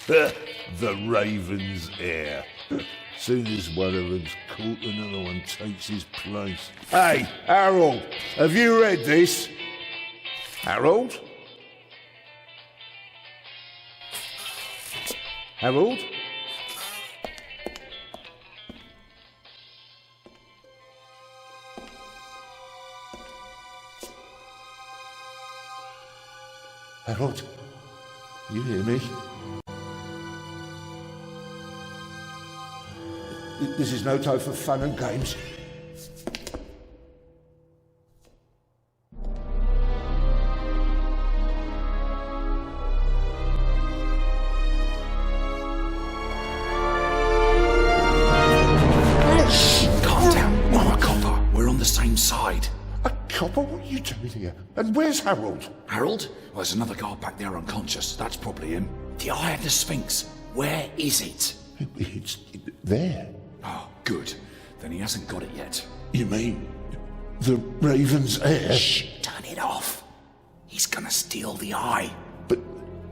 The raven's heir. Soon as one of them's caught, another one takes his place. Hey, Harold, have you read this? Harold? Harold? Harold, you hear me? This is no time for fun and games. Calm down. I'm a copper. We're on the same side. A copper? What are you doing here? And where's Harold? Harold? Well, there's another guard back there unconscious. That's probably him. The Eye of the Sphinx. Where is it? It's there. Oh, good. Then he hasn't got it yet. You mean the raven's heir? Shh! Turn it off. He's gonna steal the eye. But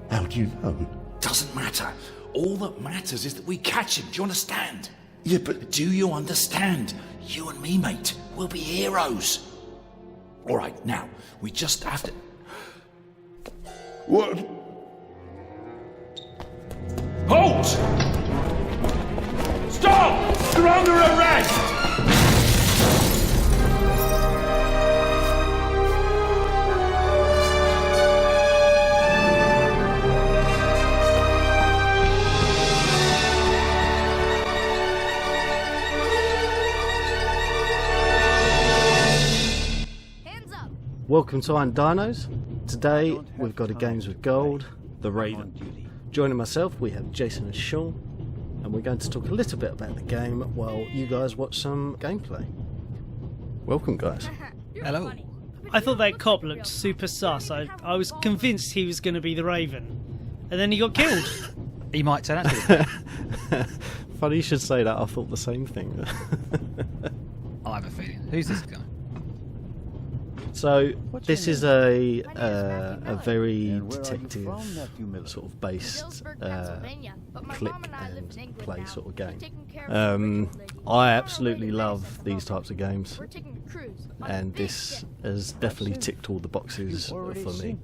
how do you know? Doesn't matter. All that matters is that we catch him. Do you understand? Yeah, but Do you understand? You and me, mate, we'll be heroes. All right, now, we just have to... what? Halt! Stop! You're under arrest! Welcome to Iron Dinos. Today we've got a Games with Gold, The Raven. Joining myself we have Jason and Shaun, and we're going to talk a little bit about the game while you guys watch some gameplay. Welcome, guys. Hello. I thought that cop looked super sus. I was convinced he was going to be the Raven, and then he got killed. He might turn out to be. Funny you should say that, I thought the same thing. I have a feeling. Who's this guy? So this is a very detective sort of based click and play sort of game. I absolutely love these types of games, and this has definitely ticked all the boxes for me.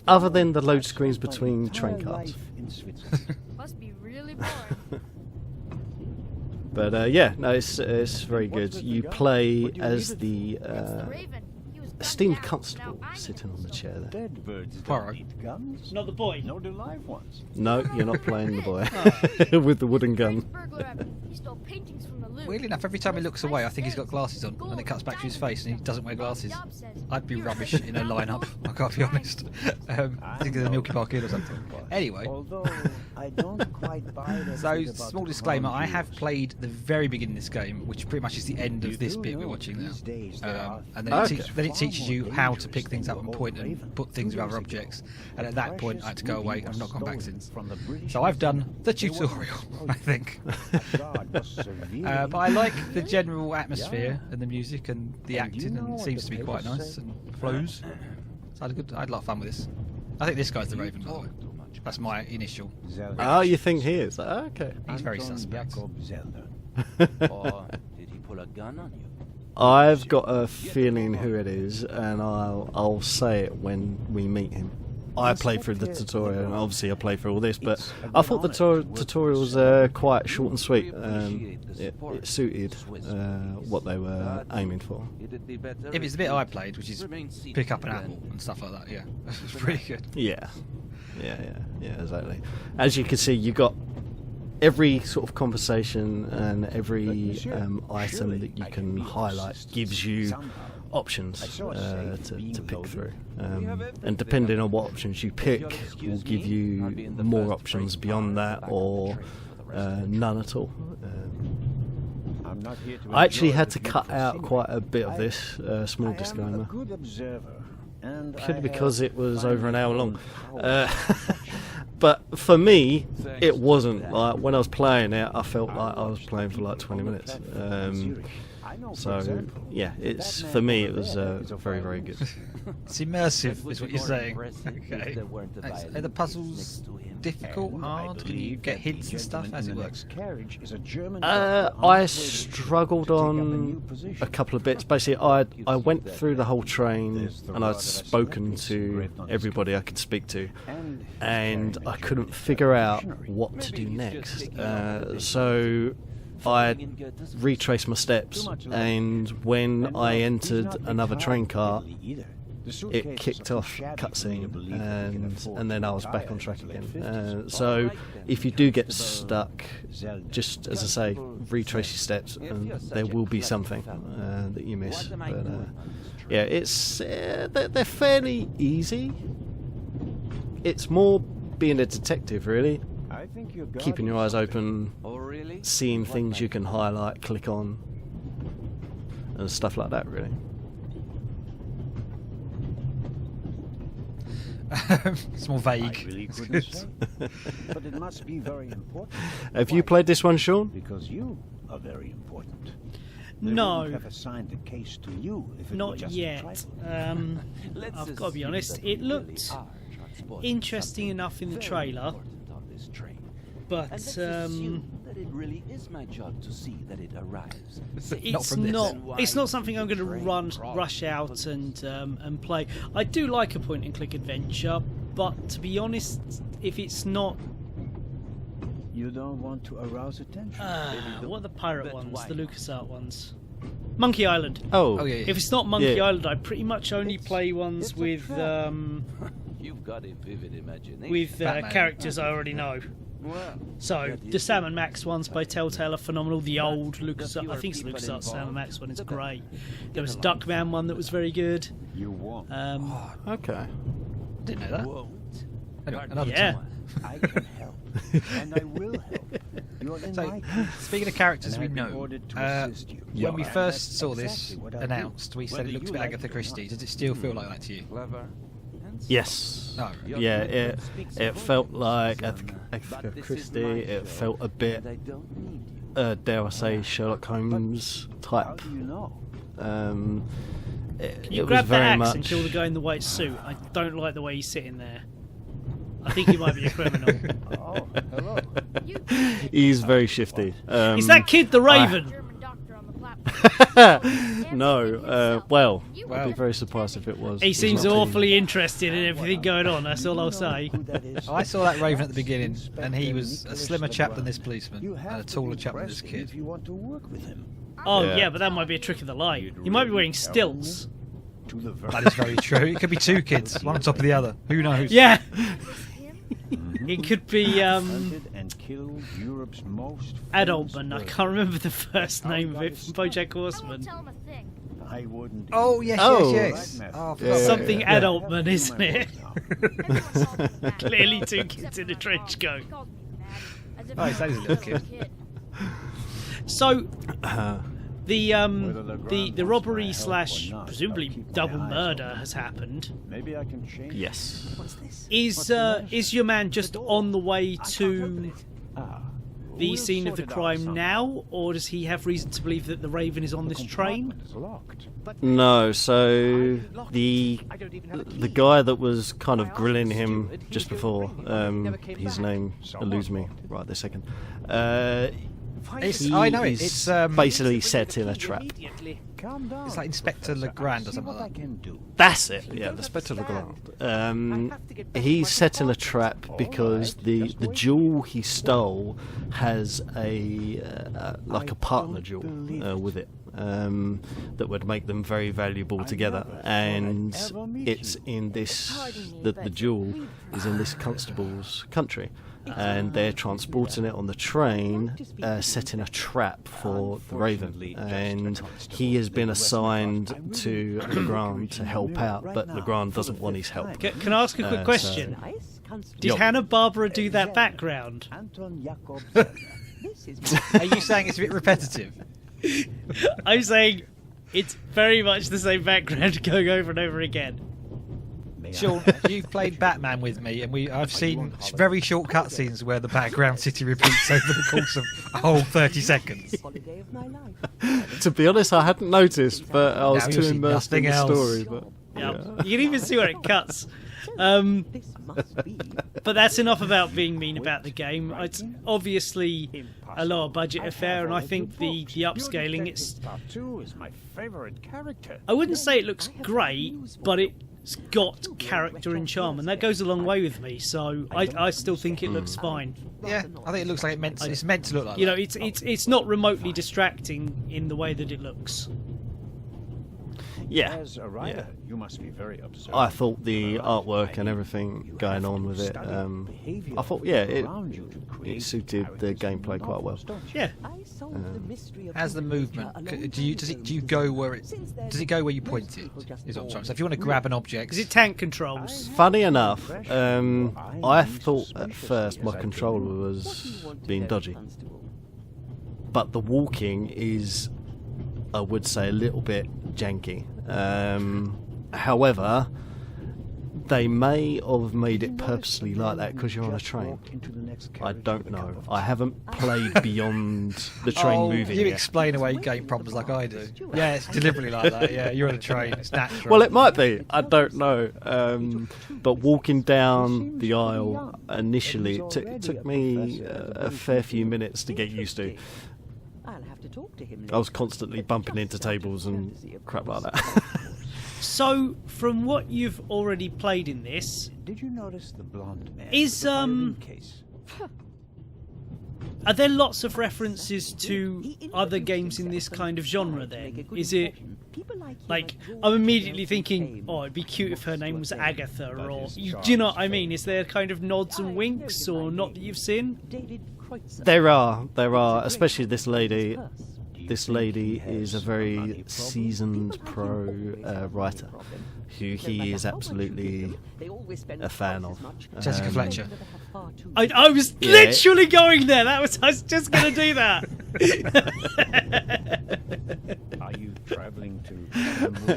Other than the load screens between train cars. Must be really boring. But yeah, no, it's very good. You play as the esteemed constable sitting on the chair there. Dead birds Poirot. don't eat guns. Not the boy. Nor do live ones. No, you're not playing the boy with the wooden gun. Weirdly enough, every time he looks away, I think he's got glasses on, and it cuts back to his face, and he doesn't wear glasses. I'd be rubbish in a lineup. I can't be honest. I think of the Milky Bar Kid or something. Anyway. Although I don't quite buy that. So, bit about small the disclaimer, crown I have jewels. played the very beginning of this game, which pretty much is the end of this bit we're watching now. These days there are And then, then it teaches you how to pick things up and point and put things with other objects. And at that point, I had to go away, and I've not gone back since. So I've done the tutorial, I think. But I like the general atmosphere and the music and the acting, and it seems to be quite nice and flows. So I had a lot of fun with this. I think this guy's the Raven, by the way. That's my initial. Oh, you think he is? Okay. He's very suspect. Or did he pull a gun on you? I've got a feeling who it is, and I'll say it when we meet him. I played through the tutorial, and obviously I played through all this, but I thought the tutorial was quite short and sweet. It suited what they were aiming for. If it's the bit I played, which is pick up an apple and stuff like that, yeah, it's pretty good. Yeah, exactly. As you can see, you got every sort of conversation and every item that you can highlight gives you options to pick through, and depending on what options you pick will give you more options beyond that, or none at all. I actually had to cut out quite a bit of this, small disclaimer, purely because it was over an hour long. But for me, it wasn't. Like, when I was playing it, I felt like I was playing for like 20 minutes. So yeah, it's, for me it was very, very good. It's immersive, is what you're saying. Okay. Are the puzzles difficult, hard? Can you get hints and stuff as it works? I struggled on a couple of bits. Basically, I went through the whole train and I'd spoken to everybody I could speak to, and I couldn't figure out what to do next. So I retraced my steps, and when I entered another train car, it kicked off cutscene, and then I was back on track again. So if you do get stuck, just as I say, retrace your steps, and there will be something that you miss. But yeah, it's they're fairly easy. It's more being a detective, really. Keeping your eyes open, seeing things you can highlight, click on, and stuff like that, really. It's more vague. I really couldn't say, but it must be very important. Have you played this one, Sean? Because you are very important. They No. wouldn't have assigned the case to you if it were Not just a yet. trifle. I've got to be honest. It looked interesting enough in the trailer, but that it really is my job to see that it arrives. it's not something I'm going to rush out and play. I do like a point-and-click adventure, but to be honest, if it's not, You don't want to arouse attention. what are the pirate ones, the LucasArts ones? Monkey Island. Oh, yeah. If it's not Monkey Yeah. Island, I pretty much only play ones with You've got a vivid imagination. Batman. characters I already know. So the Sam and Max ones by Telltale are phenomenal. The old LucasArts, I think it's LucasArts Sam and Max one, is great. There was a Duckman one that was very good. You won't. okay. Didn't know that. Won't. Anyway, another Yeah. time. I can help, and I will help. You're in So, my camp, speaking of characters and we I've been know, ordered to assist you. when we And first that's saw this exactly what I do. announced, we said Whether it looked a you bit like Agatha it or Christie. not. Does it still feel like that to you? Clever. And Yes. No. Yeah, it felt like Agatha Christie. It felt a bit, and I don't need you. dare I say, Sherlock Holmes How type. do you know? It You was grab that very axe much. and kill the guy in the white suit. I don't like the way he's sitting there. I think he might be a criminal. Oh, hello. He's very shifty. Is that kid the Raven? German doctor on the platform. No. Well, I'd be Well. very surprised if it was. He He's seems not awfully interested in everything going on. That's all I'll say. Who that is? I saw that Raven at the beginning, and he was a Nicholas slimmer chap than Legrand. this policeman, You and a have to taller chap than impress this him kid. if you want to work with him. Oh Yeah. yeah, but that might be a trick of the light. He might be wearing stilts. To the That is very true. It could be two kids, one on top of the other. Who knows? Yeah. It could be hunted and killed Europe's most Adultman. I famous can't remember the first name of it from BoJack I won't Horseman. tell him a thing. bird. I wouldn't. Oh yes, Oh. yes, yes. Oh, I forgot Yeah. about Something that. Adultman, isn't it? Everyone calls me the man. Clearly two Except kids in for a my trench father. coat. He calls me the man, as if Oh, he I'm says he's a little kid. So the Whether Legrand the wants my robbery help slash or not, presumably I'll keep my double eyes murder open. has happened. Maybe I can change. Yes. Is your man just on the way to Ah, the we'll scene of sort the it out crime somehow. now, or does he have reason to believe that the Raven is on this train? Compartment is locked. No. So the guy that was kind of grilling him just before, his name eludes me right this second. It's, I know it. He's It's basically set in a trap. Calm down. It's like Inspector Legrand or See something what like I can do. That's it. Yeah, the Spectre of Legrand. He's set in a trap because the jewel he stole has a like a partner jewel with it. That would make them very valuable together, and it's in this the jewel is in this constable's country, and they're transporting it on the train, setting a trap for the Raven, and he has been assigned to Legrand to help out, but Legrand doesn't want his help. Can I ask a quick so- question? Did Yup. Hanna-Barbera do that background? Anton Jakob. Are you saying it's a bit repetitive? I'm saying it's very much the same background going over and over again. Sean, you've played Batman with me, and I've seen very short cutscenes where the background city repeats over the course of a whole 30 seconds. To be honest, I hadn't noticed, but I was Now too you'll see immersed in nothing the else. story. But Yeah. You can even see where it cuts. This must be. But that's enough about being mean about the game. It's obviously a lower budget affair, and I think the upscaling, it's... is my favorite character. I wouldn't say it looks great, but it's got character and charm, and that goes a long way with me, so I still think it looks fine. Yeah, I think it looks like it's meant to look like You know, that. it's not remotely distracting in the way that it looks. Yeah. As a writer, you must be very observant. I thought the artwork and everything going on with it, I thought, yeah, it suited the gameplay quite well. Yeah. I solved the mystery of As the movement, do you go where it does it go where you point it? Is what I'm trying to say. If you want to grab an object, Is it tank controls? Funny enough, I thought at first my controller was being dodgy, but the walking is, I would say, a little bit janky. However, they may have made it purposely like that because you're on a train. I don't know. I haven't played beyond the train moving you yet. explain away game problems like I do. Yeah, it's deliberately like that. Yeah, you're on a train. It's natural. Well, it might be. I don't know. But walking down the aisle initially, it took me a fair few minutes to get used to. I'll have to talk to him. I was constantly bumping into tables and crap like that. So, from what you've already played in this, Did you notice the blonde man? Is, with the violin case? are there lots of references to other games in this kind of genre then? Is it, like, I'm immediately thinking, oh, it'd be cute if her name was Agatha, or, do you know what I mean? Is there kind of nods and winks, or not that you've seen? There are, especially this lady. This lady is a very seasoned pro writer, who he is absolutely a fan of. Jessica Fletcher. I was literally going there. I was just going to do that. Are you travelling to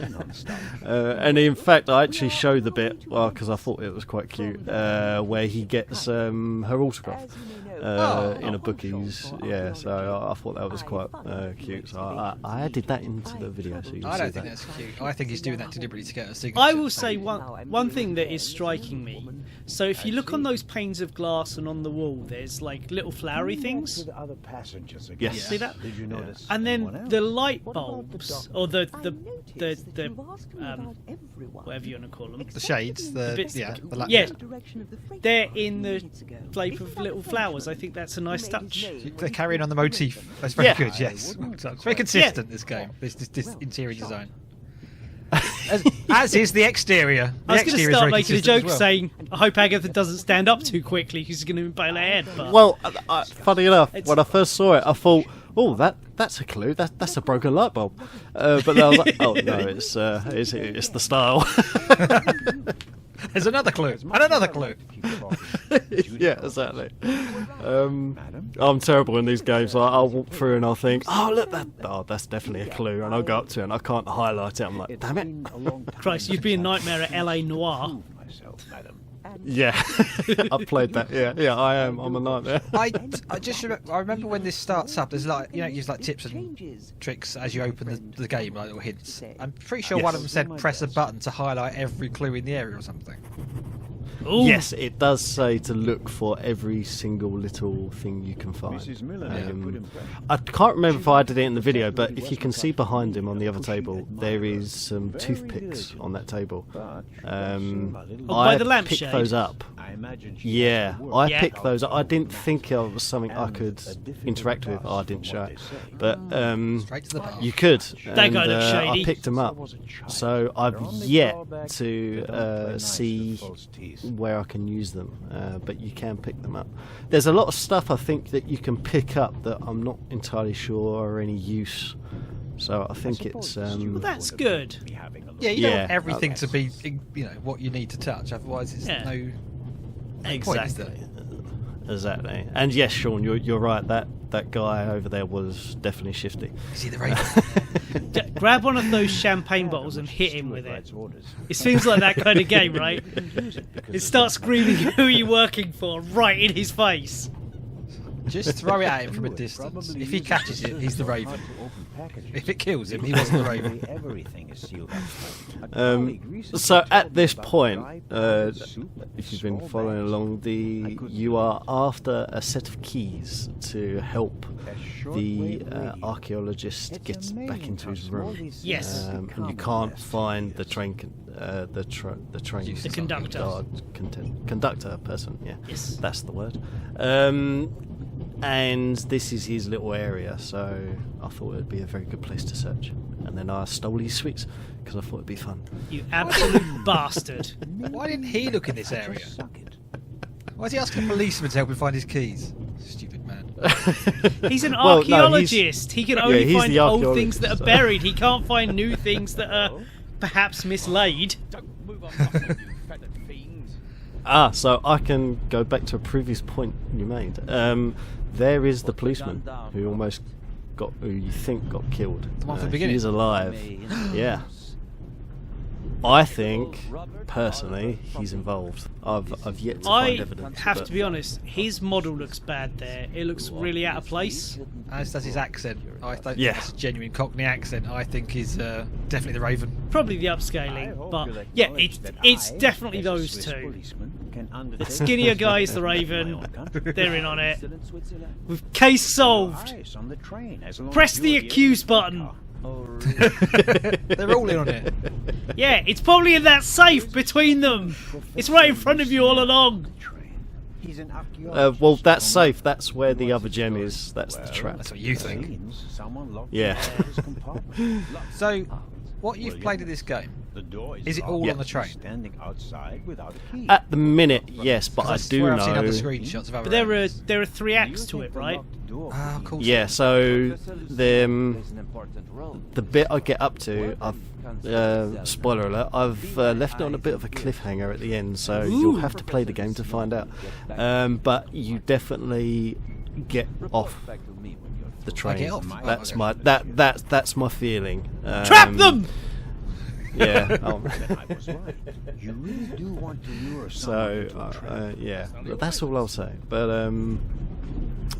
non-stop? And in fact, I actually showed the bit, well, because I thought it was quite cute, where he gets her autograph in a bookies. Yeah, so I thought that was quite cute. So I added that into the video. So you can I don't see think that. that's cute. I think he's doing that deliberately to get a signature. I will say one thing that is striking me. So if you look on those panes of glass and on the wall, there's like little flowery things. With other passengers again? Yes. See that? Did you notice? And anyone then else? the light bulbs, or the whatever whatever you want to call them, The shades, the bits- the yeah, they're in the shape of little flowers. I think that's a nice touch. They're carrying on the motif. That's very Yeah. good. Yes, it's very consistent. This game, this interior design, as is the exterior. The I was going to exterior is start very making a consistent joke as well. saying, I hope Agatha doesn't stand up too quickly because she's going to impale her head. But Well, funny enough, when I first saw it, I thought, oh, that's a clue. That's a broken light bulb. But then I was like, oh no, it's the style. There's another clue, and another clue. Yeah, exactly. I'm terrible in these games. I'll walk through and I'll think, oh look, that's definitely a clue, and I'll go up to it and I can't highlight it. I'm like, damn it. Christ, you'd be a nightmare at LA Noire. Myself, madam. Yeah, I've played that. Yeah, I am. I'm a nightmare. I just remember when this starts up. There's like use like tips and tricks as you open the game, like little hints. I'm pretty sure one of them said press a button to highlight every clue in the area or something. Ooh. Yes, it does say to look for every single little thing you can find. Mrs. Miller made a good impression. I can't remember if I did it in the video, but if you can see behind him on the other table, there is some toothpicks on that table. by the I lampshade? picked those up. I imagine she Yeah, was I Yeah. picked those up. I didn't think it was something I could interact with. I didn't show it, but Straight to the bar. you could. That guy looks shady. I picked them up, so I've yet to see where I can use them, but you can pick them up. There's a lot of stuff I think that you can pick up that I'm not entirely sure are any use. So I think it's Well, that's good. Yeah, you don't Yeah, want everything to be what you need to touch. Otherwise, it's Yeah. no point, is there? Exactly. And yes, Sean, you're right. That guy over there was definitely shifty. Is he the Raven? Grab one of those champagne bottles and hit him with it. It seems like that kind of game, right? It starts screaming, who are you working for, right in his face. Just throw it at him from a distance. If he catches it, he's the Raven. If it kills him, he wasn't the Raven. Everything is sealed up. So at this point, if you've been following along, you are after a set of keys to help the archaeologist get back into his room. Yes. And you can't find the train, the conductor. guard, conductor person. Yeah, Yes. that's the word. And this is his little area, so I thought it would be a very good place to search. And then I stole his sweets because I thought it'd be fun. You absolute bastard. Why didn't he look in this area? Why is he asking a policeman to help him find his keys? Stupid man. He's an Well, no, archaeologist. He can only he's find the old archaeologist, things that are so- buried. He can't find new things that are perhaps mislaid. So I can go back to a previous point you made. There is the policeman who you think got killed. The one from the beginning? He's alive. Yeah. I think, personally, he's involved. I've yet to find I evidence. have but- to be honest, his model looks bad there. It looks really out of place. As does his accent. I don't Yeah. think that's a genuine Cockney accent. I think he's definitely the Raven. Probably the upscaling, but yeah, it's definitely those two. The skinnier guy is the Raven. They're in on it. With case solved. Press the accuse button. They're all in on it. Yeah, it's probably in that safe between them. It's right in front of you all along. Well, that's safe. That's where the other gem is. That's the trap. That's what you think. Yeah. So, what you've played in this game, is it all Yeah. on the train? Standing outside without a key. At the minute, yes, but I That's do where know. I've seen other screenshots of other But areas. there are 3 acts to it, right? Ah, cool. Yeah, so the bit I get up to, spoiler alert, I've left it on a bit of a cliffhanger at the end, so you'll have to play the game to find out. But you definitely get off the train. get off? That's Okay. my that's my feeling. Trap them! Yeah. You really do want to lure So someone into a trap. yeah, but that's all I'll say. But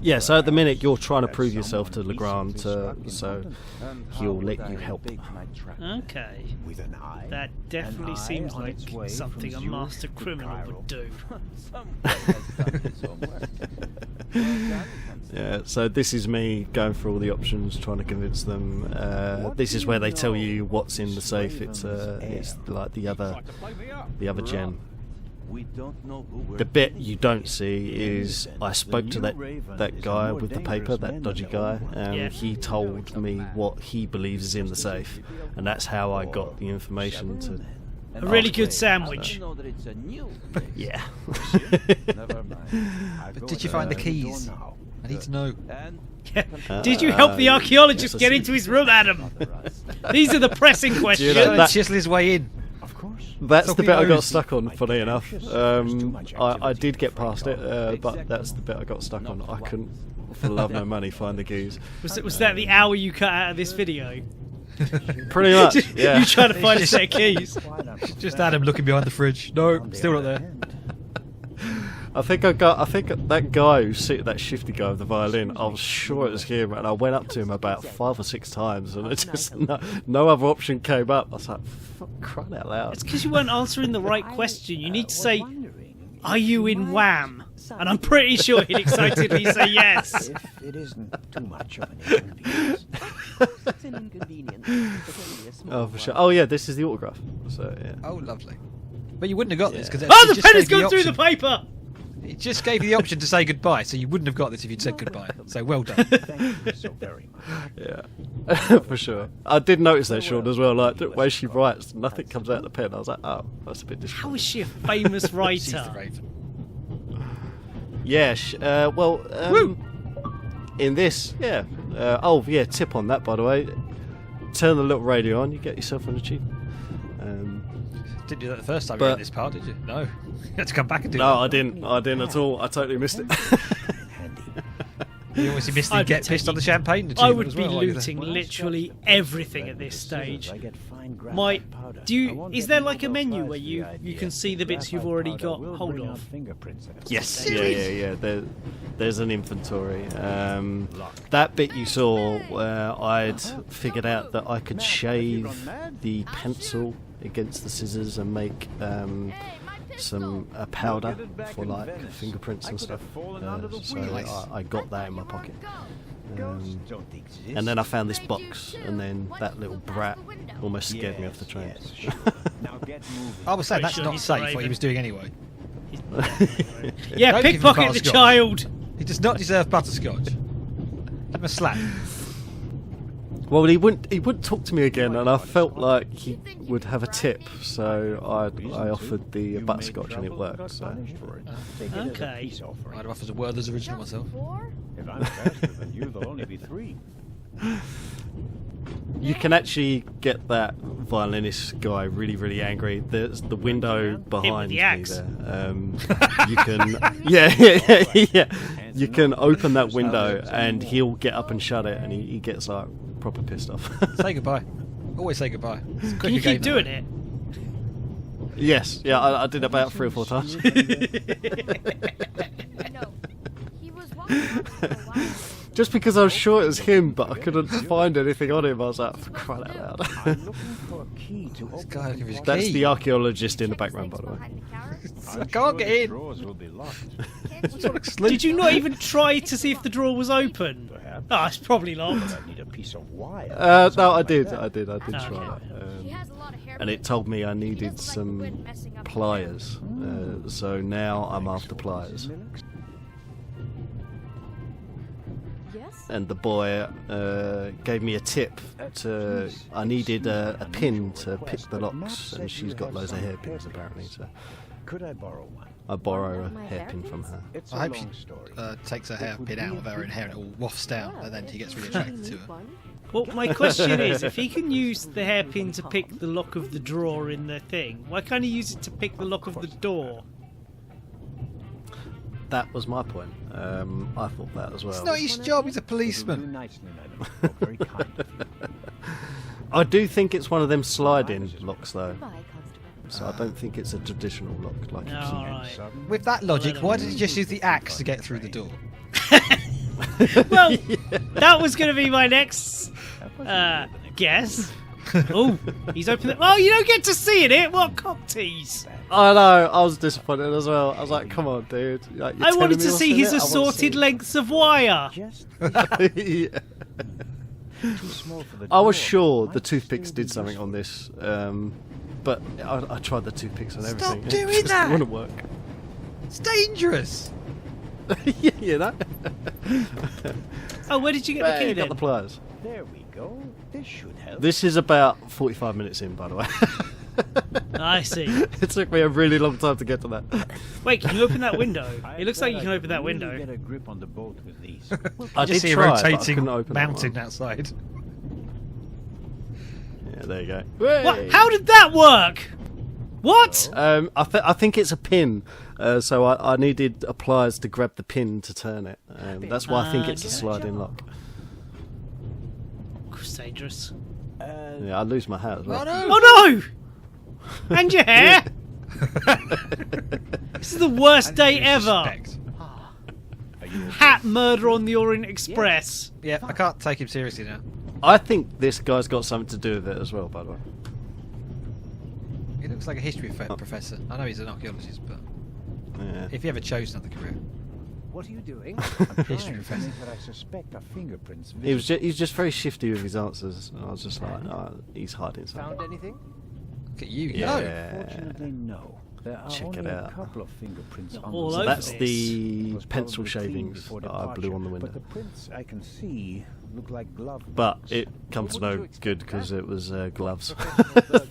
yeah, so at the minute you're trying to prove yourself to Legrand, so he'll let you help. Okay. With an eye. That definitely An eye seems on like its way something from a Zurich master to criminal Cairo. would do. Yeah, so this is me going through all the options, trying to convince them. This is where they tell you what's in the safe. It's like the other gem. We don't know who we're The bit you don't see is I spoke to that guy with the paper, that dodgy guy, and Yeah. he told me what he believes is in the safe, and that's how I got the information to. A really ask good me. sandwich. know that it's a new Yeah. Never mind. But did you find the keys? I need to know. And Did you help the archaeologist get into his room, Adam? These are the pressing questions. know, that- Chisel his way in. Of course. That's the Sophie bit I got knows. stuck on, funny enough. I did get past it, but that's the bit I got stuck on. I couldn't, for love nor money, find the keys. Was that the hour you cut out of this video? Pretty much, yeah. You trying to find a set of keys? Just Adam looking behind the fridge. No, still not there. I think that guy that shifty guy with the violin, I was sure it was him, and I went up to him about 5 or 6 times, and it just no other option came up. I was like, fuck, crying out loud. It's because you weren't answering the right question. You need to say, "Are you in Wham?" And I'm pretty sure he'd excitedly say yes. If it isn't too much of an inconvenience. it's an inconvenience. It's only a small Oh, for sure. Oh yeah, this is the autograph. So yeah. Oh, lovely. But you wouldn't have got this because Oh, the pen has gone through the paper! It just gave you the option to say goodbye, so you wouldn't have got this if you'd said goodbye. So well done. Thank you so very much. Yeah, for sure. I did notice that, Sean, as well. Like the way she writes, nothing comes out of the pen. I was like, oh, that's a bit How disappointing. is she a famous She's the writer? Raven. Yeah. In this, yeah. Tip on that, by the way. Turn the little radio on. You get yourself an achievement. Didn't do that the first time you But- were in this part, did you? No. You had to come back and do No, that. I didn't. I didn't at all. I totally missed it. Handy. You obviously missed the I'd be get pissed on the taking- champagne. I achievement would as be well, like, looting literally everything at this stage. My, is Is there like a menu where you can see the bits you've already got hold of? Yes, yeah. There's an inventory. That bit you saw, I'd figured out that I could shave the pencil against the scissors and make some powder for like fingerprints and stuff. So I got that in my pocket. And then I found this box, and then that little brat almost scared me off the train. I was saying Pretty that's sure not he's safe. Raven. What he was doing anyway. Yeah, Don't give him pickpocket the butterscotch. child. He does not deserve butterscotch. Give him a slap. Well, he wouldn't talk to me again, and I felt like he would have a tip, so I offered the butterscotch, and it worked. So. Okay. I'd have offered a Werther's original myself. If I'm faster than you, there'll only be 3. You can actually get that violinist guy really, really angry. There's the window behind the me axe. there. You can, yeah. You can open that window, and he'll get up and shut it, and he gets like proper pissed off. Say goodbye. Always say goodbye. It's a Can quicker you game keep that doing way. it? Yes, yeah, I did about 3 or 4 times. No. He was walking up for a while. Just because I was sure it was him, but I couldn't find anything on him. I was like, for crying out loud. Looking for a key to This open guy looking for his That's key. the archaeologist in the background, by the way. Behind the counter. I can't get in. Drawers will be locked. Did you not even try to see if the drawer was open? Oh, it's probably locked. I need a piece of wire. No, I did try Okay. that. He has a lot of hair. And it told me I needed some pliers. So now I'm after pliers. Yes. And the boy gave me a tip. I needed a pin to pick the locks, and she's got loads of hairpins apparently. So Could I borrow one? I borrow a hairpin from her. It's I a hope she long story. takes her hairpin out of her and hair and it all wafts down, and then he gets really attracted to her. Well, my question is, if he can use the hairpin to pick the lock of the drawer in the thing, why can't he use it to pick the lock of the door? That was my point. I thought that as well. It's not his job. He's a Do policeman. nicely, madam. Oh, very kind of you. I do think it's one of them sliding locks though. So I don't think it's a traditional lock like No, a key. alright. With that logic, why did he just use the axe to get through the door? Well, that was going to be my next guess. Oh, he's opened it. Oh, you don't get to see it. What cock tease? I know, I was disappointed as well. I was like, come on, dude. Like, you're I telling wanted me to what's see in his it? I wanna see assorted it. lengths of wire. Just Yeah. too small for the I was door. sure the Might toothpicks still be did something useful. on this, but I tried the toothpicks on Stop everything. doing it just that! wouldn't work. It's dangerous. Yeah, you know. Oh, where did you get the key Hey, got then? the pliers. There we go. This should help. This is about 45 minutes in, by the way. I see. It took me a really long time to get to that. Wait, can you open that window? I It looks like you bet can I open that really window. Get a grip on the bolt with these. I Just did see a try, but I rotating couldn't open that mountain one. outside. Yeah, there you go. What? How did that work? What? I think it's a pin, so I needed pliers to grab the pin to turn it. That's why I think it's a Okay. sliding lock. It's dangerous. Yeah, I lose my hat as well. Oh no! And your hair? This is the worst day ever. Respect. Hat murder on the Orient Express. Yeah, I can't take him seriously now. I think this guy's got something to do with it as well, by the way. He looks like a history professor. I know he's an archaeologist, but Yeah. if he ever chose another career, What are you doing? history professor. But I suspect our fingerprints. He's just very shifty with his answers, and I was just like, no, he's hiding something. Found anything? Look at you. Yeah. No. Fortunately, no. There are Check only it a out. couple of fingerprints on All the over That's this. the was pencil probably clean shavings before that I blew on the window. But the prints I can see look like glove But marks. it comes to What would no you expect, good because huh? it was gloves.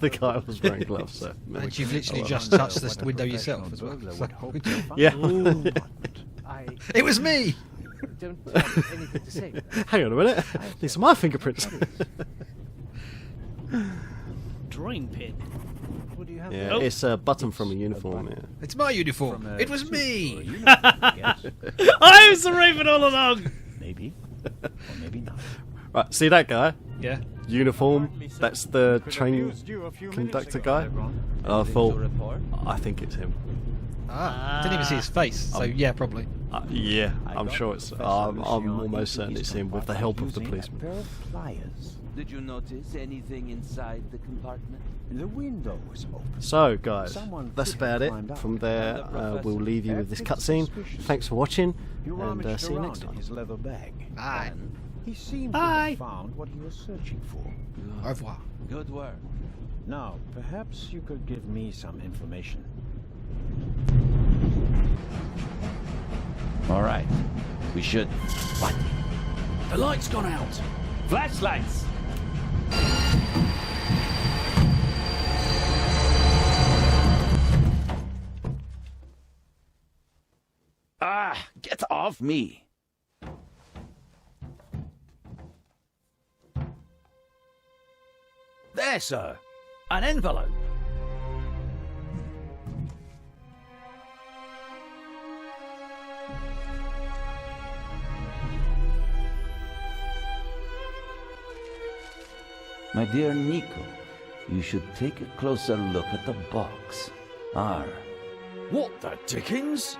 the guy was wearing gloves, so. And you've literally Oh, just Wonder touched what the a window yourself as professional well. burglar would hope to find. Yeah. I It was me. don't have anything to say. Hang on a minute. These are my fingerprints. Drawing pin. What do you have Yeah, there? it's a button from a uniform. Yeah. It's my uniform. From a It was suit me. or a uniform, I guess. I was the Raven all along. Maybe Right, see that guy? Yeah. Uniform. That's the train conductor guy. And I thought, I think it's him. Didn't even see his face, so yeah, probably. Yeah, I'm sure it's. I'm almost certain it's him with the help of the policeman. Did you notice anything inside the compartment? The window was open. So, guys, that's about it. From there, we'll leave you with this cutscene. Thanks for watching, and see you next time. His leather bag. Bye. He seemed to have found what he was searching for. Au revoir. Good work. Now, perhaps you could give me some information. All right. We should. What? The light's gone out. Flashlights. Ah, get off me. There, sir. An envelope. My dear Nico, you should take a closer look at the box. R. What the dickens?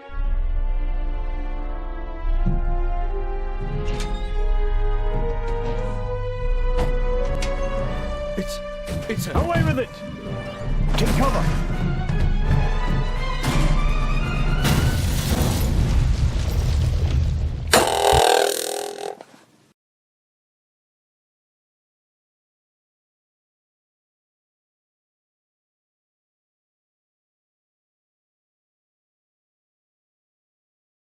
It's Away with it! Take cover!